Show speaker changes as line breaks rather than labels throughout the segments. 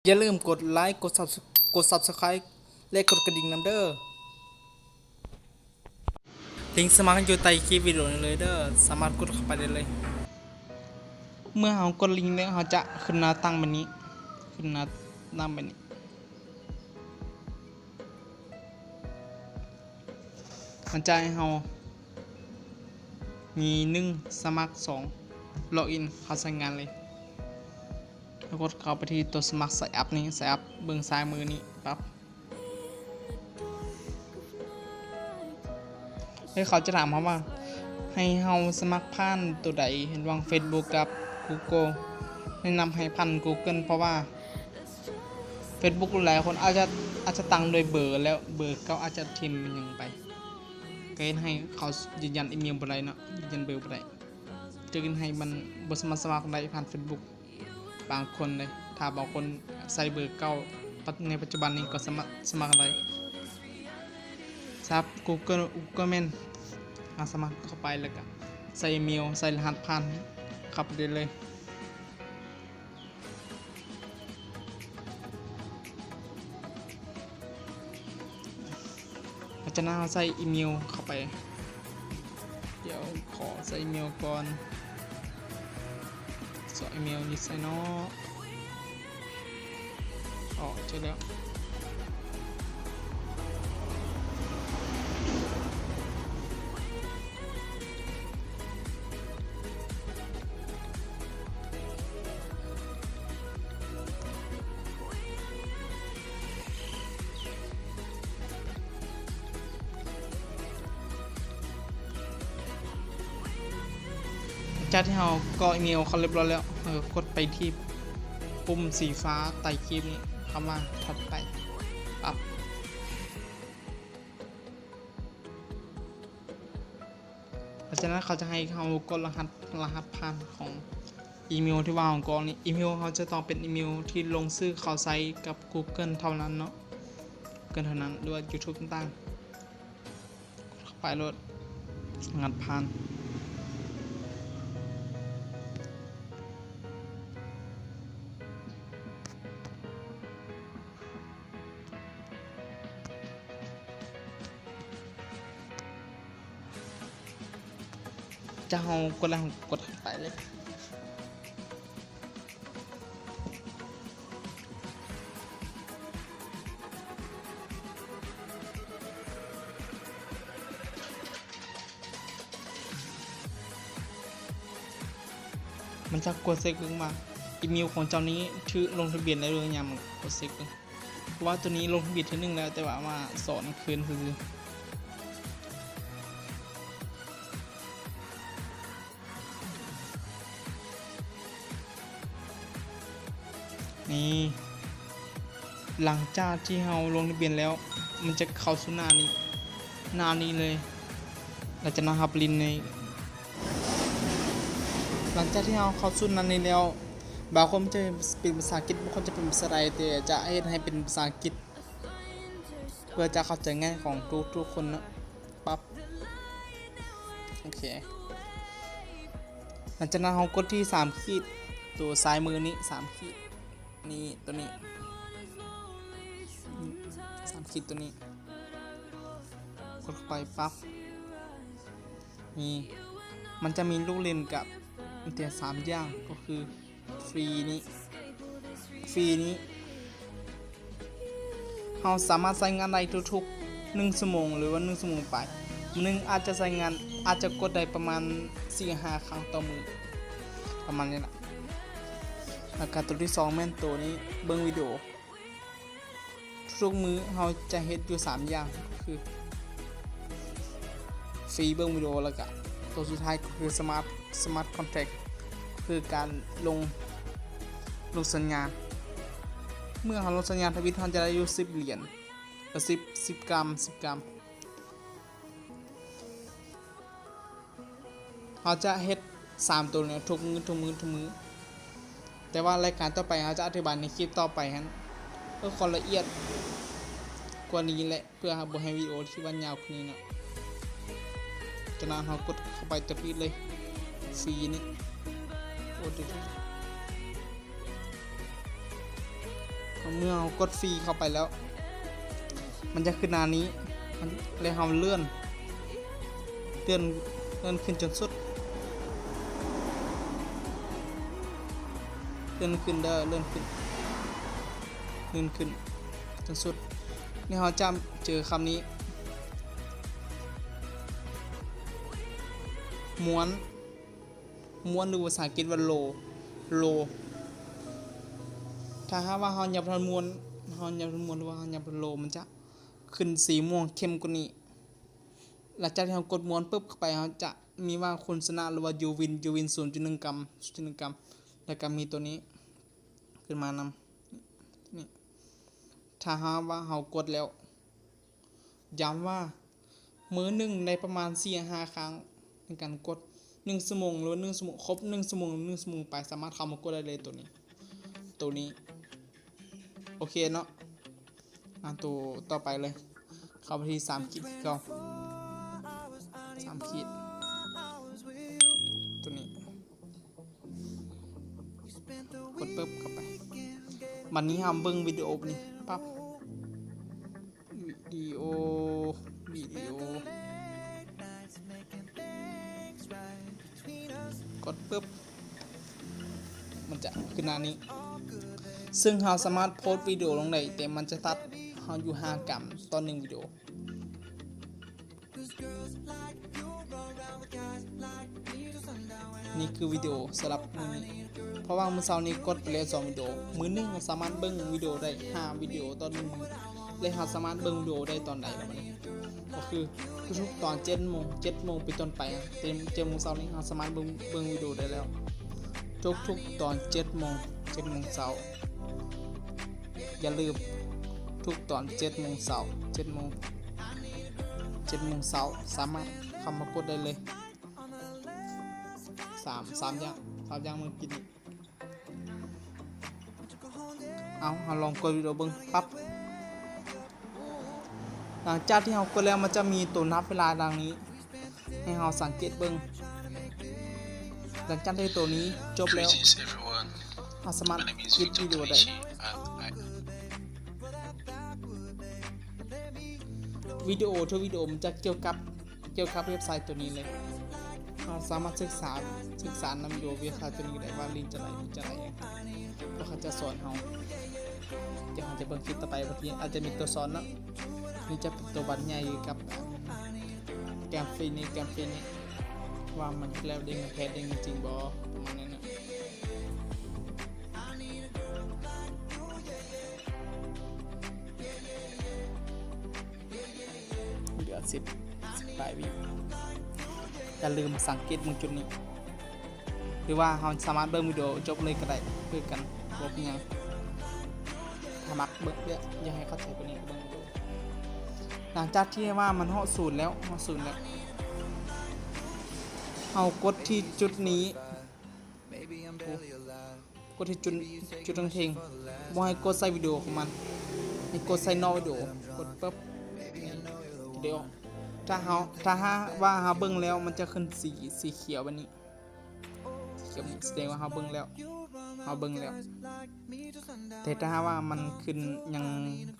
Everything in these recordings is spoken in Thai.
อย่าลืมกดไลค์กด Subscribe และกดกระดิ่งนำเด้อลิงก์สมัครอยู่ใต้คลิปวิดีโอนี้เลยเด้อสามารถกดเข้าไปได้เลยเมื่อเรากดลิงก์แล้วเราจะขึ้นหน้าตั้งแบบนี้ขึ้นหน้าตั้งแบบนี้มันจะให้เรามี1สมัคร2ล็อกอินเข้าใช้งานเลยแล้วกดเข้าไปที่ตัวสมัครใส่แอปนี้ใส่แอปเบื้องซ้ายมือนี้ปั๊บให้เขาจะถามเขาว่าให้เราสมัครผ่านตัวใดเห็นวาง Facebook กับ Google แนะนำให้ผ่าน Google เพราะว่า Facebook หลายคนอาจจะตั้งโดยเบอร์แล้วเบอร์เขาอาจจะทิมมันยังไปก็ให้เขายืนยันอีเมลบ่ได้เนาะยืนยันเบอร์บ่ได้จะกินให้มันบ่สามารถสมัครได้ผ่าน Facebook บางคนเลยถ้าบางคนใส่เบอร์เก่าในปัจจุบันนี้ก็สมัครได้ครับ Google แม่นสมัครเข้าไปแล้วก็ใส่อีเมลใส่รหัสผ่านเข้าไปได้เลยอาจารย์ใส่อีเมลเข้าไปเดี๋ยวขอใส่อีเมลก่อนส่งอีเมลนี้ใส่เนาะใช่แล้วจากที่เรากรอกอีเมลเขาเรียบร้อยแล้วกดไปที่ปุ่มสีฟ้าใต้คลิปนี้เข้ามาถัดไปปั๊บหลังจากนั้นเขาจะให้เขากดรหัสผ่านของอีเมลที่วางของกรอกนี้อีเมลเขาจะต้องเป็นอีเมลที่ลงชื่อเขาใช้กับ Google เท่านั้นเนาะ Google เท่านั้นด้วย YouTube ต่างๆเข้าไปโหลดรหัสผ่านจะเอากดแล้วกดไปเลยมันจะกดเซ็กมาอีเมลของเจ้านี้ชื่อลงทะเบียนได้หรือยังกดเซ็กเพราะว่าตัวนี้ลงทะเบียนที่1แล้วแต่ว่ามาสอนคืนคือนี่หลังจากที่เราลงทะเบียนแล้วมันจะเข้าสู่หน้านี้เลยเราจะนะครับลินในหลังจากที่เราเข้าสู่หน้านี้แล้วบางคนจะเป็นภาษาอังกฤษบางคนจะเป็นภาษาไทยแต่จะให้เป็นภาษาอังกฤษเพื่อจะเข้าใจง่ายของทุกคนนะปั๊บโอเคหลังจากนั้นเรากดที่3ขีดตัวซ้ายมือนี้3ขีดนี่ตัวนี้3ขีดตัวนี้กดเข้าไปปั๊บนี่มันจะมีลูกเล่นกับแต่3อย่างก็คือฟรีนี้เราสามารถใช้งานได้ทุกๆ1 ชั่วโมงหรือว่า1 ชั่วโมงไปอาจจะใช้งานอาจจะกดได้ประมาณ 4-5 ครั้งต่อมือประมาณนี้แหละแล้วก็ตัวที่2แม่นตัวนี้เบิ่งวิดีโอทุกมือเราจะเฮ็ดอยู่3อย่างคือฟรีเบิ่งวิดีโอแล้วก็ตัวสุดท้ายก็คือสมาร์ทคอนแทคคือการลงสัญญาณเมื่อเราลงสัญญาณทวิตเราจะได้อยู่10 เหรียญ10 กรัมเราจะเฮ็ด3ตัวเนี่ยทุกมือแต่ว่ารายการต่อไปเราจะอธิบายในคลิปต่อไปฮะเพื่อความละเอียดกว่านี้แหละเพื่อบ่ให้วิดีโอที่วันยาวกว่านี้เนาะจากนั้นเรากดเข้าไปตัวนี้เลยฟรีนี่โอ้ดูเข้า เมื่อเรากดฟรีเข้าไปแล้วมันจะขึ้นหน้านี้มันเลยเราเลื่อนขึ้นจนสุดเลื่อนขึ้นเด้อเลื่อนขึ้นจนสุดนี่เราจะเจอคำนี้ม้วนหรือภาษาอังกฤษว่าโลถ้าหากว่าเราหยับทันม้วนหรือว่าเราหยับทันโลมันจะขึ้นสีม่วงเข้มกว่านี้หลังจากที่เรากดม้วนปุ๊บเข้าไปเราจะมีว่าโฆษณาหรือว่ายูวิน 0.1 กรัมแล้วก็มีตัวนี้ขึ้นมานำนี่ถ้าหากว่าเรากดแล้วย้ำว่ามื้อหนึ่งในประมาณ 4-5 ครั้งในการกด1 ชั่วโมงหรือ1 ชั่วโมงครบ1 ชั่วโมงไปสามารถเข้ามากดได้เลยตัวนี้โอเคเนาะตัวต่อไปเลยเข้าไปที่3 ขีดเก่า3 ขีดตัวนี้กดปึ๊บเข้าไปวันนี้ทำเบิ่งวิดีโอนี่ปั๊บวิดีโอกดปึ๊บมันจะขึ้นหน้านี้ซึ่งเราสามารถโพสต์วิดีโอลงได้แต่มันจะตัดเราอยู่5 กรัมต่อ1 วิดีโอนี่คือวิดีโอสำหรับมื้อนี้เพราะว่ามื้อเช้านี้กดไปแล้ว2 วิดีโอมื้อนึงเราสามารถเบิ่งวิดีโอได้5 วิดีโอต่อ1 มื้อและเราสามารถเบิ่งวิดีโอได้ตอนใดแบบนี้ก็คือทุกตอน7 โมงเป็นต้นไปเต็ม7 โมงเช้านี้เราสามารถเบิ่งวิดีโอได้แล้วทุกตอน7 โมงเช้าอย่าลืมทุกตอน7 โมงเช้าสามารถเข้ามากดได้เลย3 อย่างมันกินเอาลองกดวิดีโอเบิ่งปั๊บหลังจากที่เรากดแล้วมันจะมีตัวนับเวลาดังนี้ให้เราสังเกตเบิ่งหลังจากที่ตัวนี้จบแล้วเราสามารถปิดวิดีโอได้วิดีโอทุกวิดีโอมันจะเกี่ยวกับเว็บไซต์ตัวนี้เลยเราสามารถศึกษานำวิดีโอเว็บไซต์ตัวนี้ได้ว่าลิงก์จะไหนเพราะเขาจะสอนเราเดี๋ยวเราจะเบิ่งคลิปต่อไปบางทีอาจจะมีตัวสอนนะนี่จะเป็นตัวบันใหญ่กับแกมฟรีนี่ว่ามันแล้วเด้งแพ้เด้งจริงบ่ประมาณนั้นนะเหลือ10 ปลายวิอย่าลืมสังเกตจุดนี้หรือว่าเราสามารถเบิ่งวิดีโอจบเลยก็ได้เพื่อกันบ่เป็นหยังถ้ามักเบิ่งเยอะอย่าให้เข้าใจกว่านี้เบิ่งวิดีโอหลังจากที่ว่ามันฮอด0แล้วเอากดที่จุดนี้กดที่จุดทั้งเทงบ่ให้กดใส่วิดีโอของมันให้กดใส่นอกวิดีโอกดปึ๊บเดี๋ยวถ้าว่าเราเบิ่งแล้วมันจะขึ้นสีเขียวแบบนี้แสดงว่าเราเบิ่งแล้วแต่ถ้าว่ามันขึ้นยัง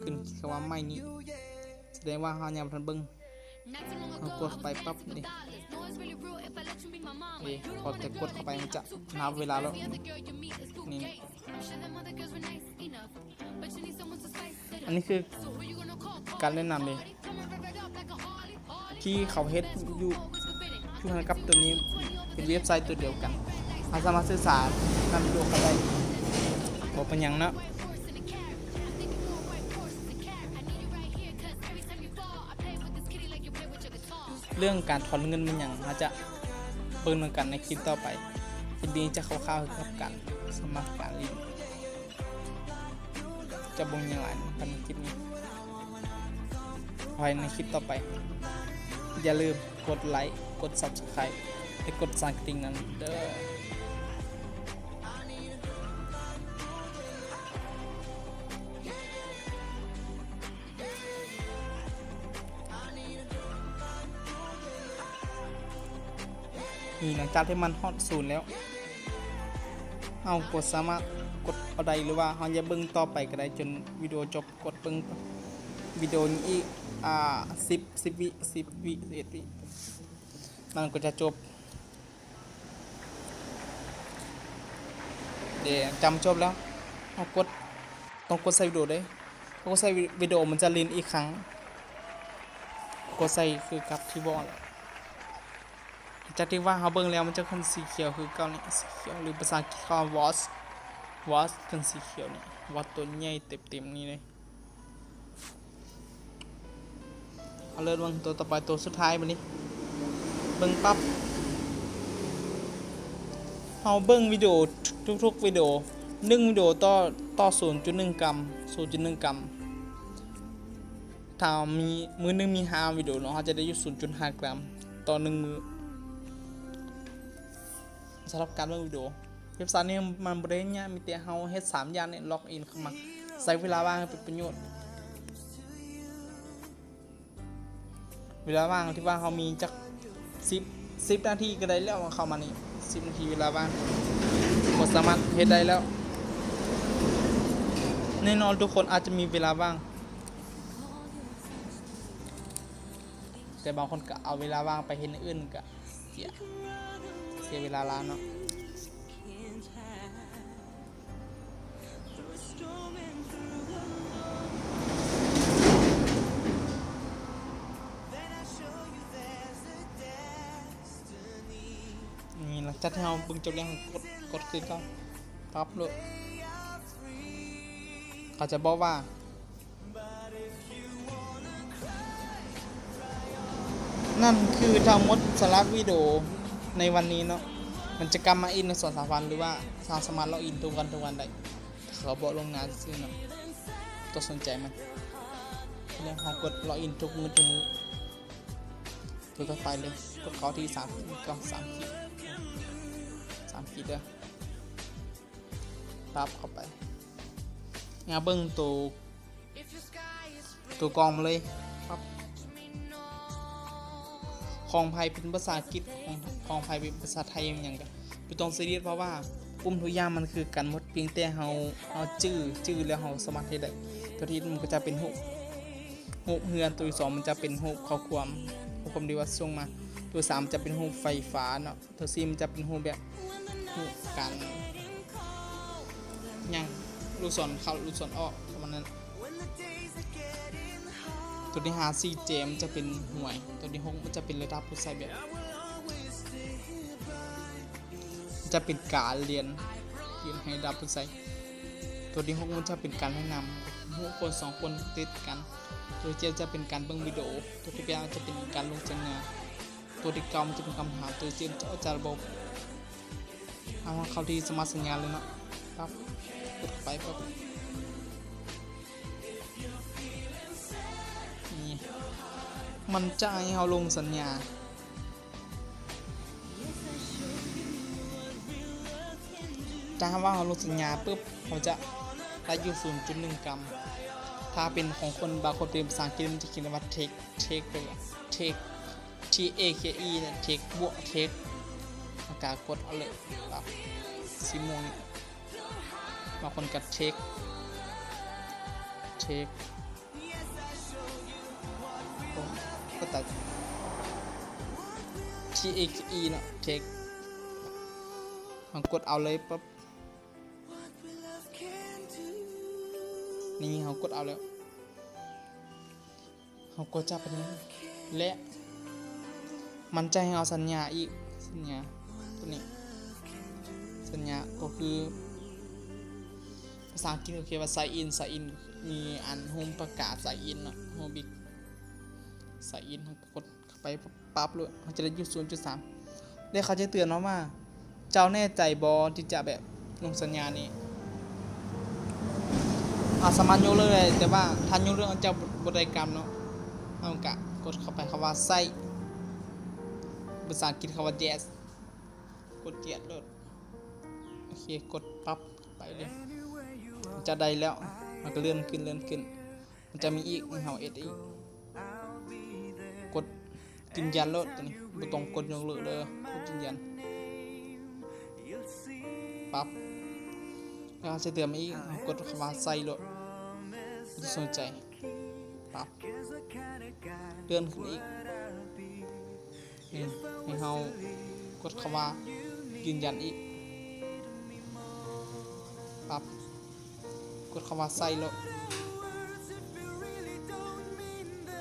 ขึ้นคำว่าไม่นี้แสดงว่าเรายังบ่ทันเบิ่งเรากดไปปั๊บนี่พอจะกดเข้าไปมันจะนับเวลาแล้วนี่อันนี้คือการแนะนำเลยที่เขาเฮ็ดอยู่กับตัวนี้เป็นเว็บไซต์ตัวเดียวกันเราสามารถศึกษานำวิดีโอเข้าได้บอกเป็นอย่างนะเรื่องการถอนเงินมันอย่างเราจะเปิดกันในคลิปต่อไปคลิปนี้จะคร่าวๆกับการสมัครการลิงก์จะบ่งอย่างไรในคลิปนี้ภายในคลิปต่อไปอย่าลืมกดไลค์กด Subscribe และกดสั่นกระดิ่งนั้นเด้อนี่หลังจากที่มันฮอต0แล้วเอาสามารถกด เอาได้หรือว่าเฮาจะเบิ่งต่อไปก็ได้จนวิดีโอจบกดเบิ่งวิดีโอนี้อีก10 วิ10 วิ11 วิมันก็จะจบเดี๋ยวจำจบแล้วเอากดต้องกดใส่วิดีโอได้พอกดใส่วิดีโอมันจะลินอีกครั้งกดใส่คือกับที่บอร์ดจากที่ว่าเขาเบิ่งแล้วมันจะขึ้นสีเขียวคือเก่านี่สีเขียวหรือภาษาอังกฤษเขาว่า watch ขึ้นสีเขียวนี่ watch ตัวใหญ่เต็มนี่เลยเอาเลยเบิ่งตัวต่อไปตัวสุดท้ายบัดนี้เบิ่งปั๊บเอาเบิ่งวิดีโอทุกวิดีโอ1วิดีโอต่อ 0.1 กรัม 0.1 กรัมถ้ามีมือนึงมี5วิดีโอเนาะเขาจะได้อยู่ 0.5 กรัมต่อ1มือสำหรับการเบิ่งวิดีโอเว็บไซต์นี้มันบ่ได้ยากมีแต่เฮาเฮ็ด3อย่างนี่ล็อกอินเข้ามาใช้เวลาว่างให้เป็นประโยชน์เวลาว่างที่ว่าเฮามีจัก10นาทีก็ได้แล้วเข้ามานี่10นาทีเวลาว่างบ่สามารถเฮ็ดได้แล้วแน่นอนทุกคนอาจจะมีเวลาว่างแต่บางคนก็เอาเวลาว่างไปเฮ็ดอย่างอื่นก็เสียเวลาล้าเนาะนี่หลังจากที่เราเบิ่งจบแล้วกดคือก็ปั๊บเลยเขาจะบอกว่านั่นคือทั้งหมดสาระวิดีโอในวันนี้เนาะมันจะกลับมาอินใน2-3 วันหรือว่าสามารถล็อกอินทุกวันได้เขาบอกลงงานซื้อเนาะก็สนใจมันแล้วเขากดล็อกอินทุกมือตัวต่อไปเลยกดเข้าที่3ก็3 ขีดเด้อปั๊บเข้าไปงาเบิ้งตัวกองมาเลยปั๊บของไทยเป็นภาษาอังกฤษของไทยเป็นภาษาไทยอย่างกันไม่ต้องซีเรียสเพราะว่าปุ่มทุกอย่างมันคือกันหมดเพียงแต่เราจื้อแล้วเราสามารถเฮ็ดได้ตัวที่มันก็จะเป็นรูปเฮือนตัวที่2มันจะเป็นรูปข้อความดีว่าส่งมาตัว3จะเป็นรูปไฟฟ้าเนาะตัว4มันจะเป็นรูปแบบการยังลูกศรเข้าลูกศรออกประมาณนั้นตัวที่5 4เจมจะเป็นหน่วยตัวที่6มันจะเป็นระดับผู้ใช้แบบจะเป็นการเรียนให้ระดับผู้ใช้ตัวที่6มันจะเป็นการแนะนำคน2คนติดกันตัวที่7จะเป็นการเบิ่งวิดีโอตัวที่8จะเป็นการลงสัญญาตัวที่9มันจะเป็นคำถามตัวที่10จะเอาระบบเอาเข้าที่สมาร์ทสัญญาเลยเนาะครับกดไปปั๊บนี่มันจะให้เราลงสัญญาถ้าว่าเราลงสัญญาปุ๊บเราจะได้อยู่ 0.1 กรัมถ้าเป็นของคนบางคนเป็นภาษาอังกฤษมันจะเขียนว่า take ไปว่า take take เนี่ย take บวก take อากาศกดเอาเลยครับซิโมงบางคนกัดเช็คก็ตัด TXE เนาะเช็คมันกดเอาเลยปั๊บนี่เขากดเอาแล้วเขากดจับไปนี้และมันจะให้เอาสัญญาอีกสัญญาตัวนี้สัญญาก็คือภาษาอังกฤษโอเคว่า sign in มีอันโฮมประกาศ sign in เนาะโฮมบิ๊ก sign in กดเข้าไปปั๊บเลยเขาจะได้อยู่ 0.3 แล้วเขาจะเตือนว่าเจ้าแน่ใจบอที่จะแบบลงสัญญานี้สามารถยกเลิกเลยแต่ว่าถ้ายกเลิกเจ้าบริกรรมเนาะเอากะกดเข้าไปคำว่า sign ภาษาอังกฤษคำว่า yes กด yes เลยโอเคกดปั๊บไปเลยจะได้แล้วมันก็เลื่อนขึ้นมันจะมีอีกมันเอาอีกกดยืนยันแล้วตัวนี้ไม่ต้องกดยกเลิกเลยกดยืนยันปั๊บ แล้วจะเตือนมาอีกกดคำว่าใส่โหลดจะสนใจปั๊บเลื่อนขึ้นอีกนี่ให้เรากดคำว่ายืนยันอีกปั๊บกดคำว่าใส่โหลด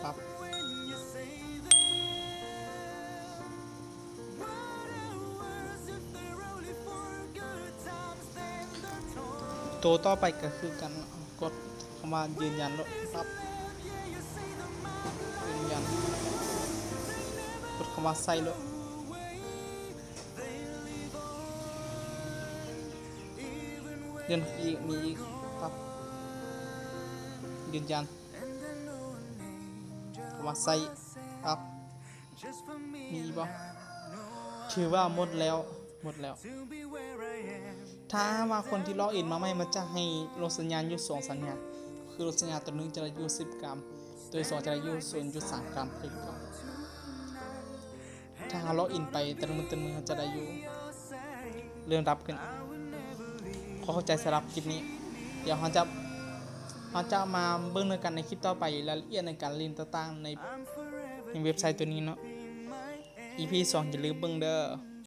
ปั๊บตัวต่อไปก็คือกันกดคำว่ายืนยันโหลดปั๊บยืนยันกดคำว่าใส่โหลดเลื่อนอีกมีอีกปั๊บยืนยันคำว่าใส่ปั๊บมีบ่ถือว่าหมดแล้วถ้าว่าคนที่ล็อกอินมาใหม่มันจะให้ลงสัญญาณอยู่2สัญญาณคือลงสัญญาณตัวนึงจะได้อยู่10 กรัมตัวที่2จะได้อยู่ 0.3 กรัมคือก่อนถ้าล็อกอินไปแต่ละมือจะได้อยู่เรื่องรับขึ้นขอเข้าใจสำหรับคลิปนี้เดี๋ยวเราจะมาเบิ่งในกันในคลิปต่อไปรายละเอียดในการเรียนต่างๆในเว็บไซต์ตัวนี้เนาะ EP 2อย่าลืมเบิ่งเด้อ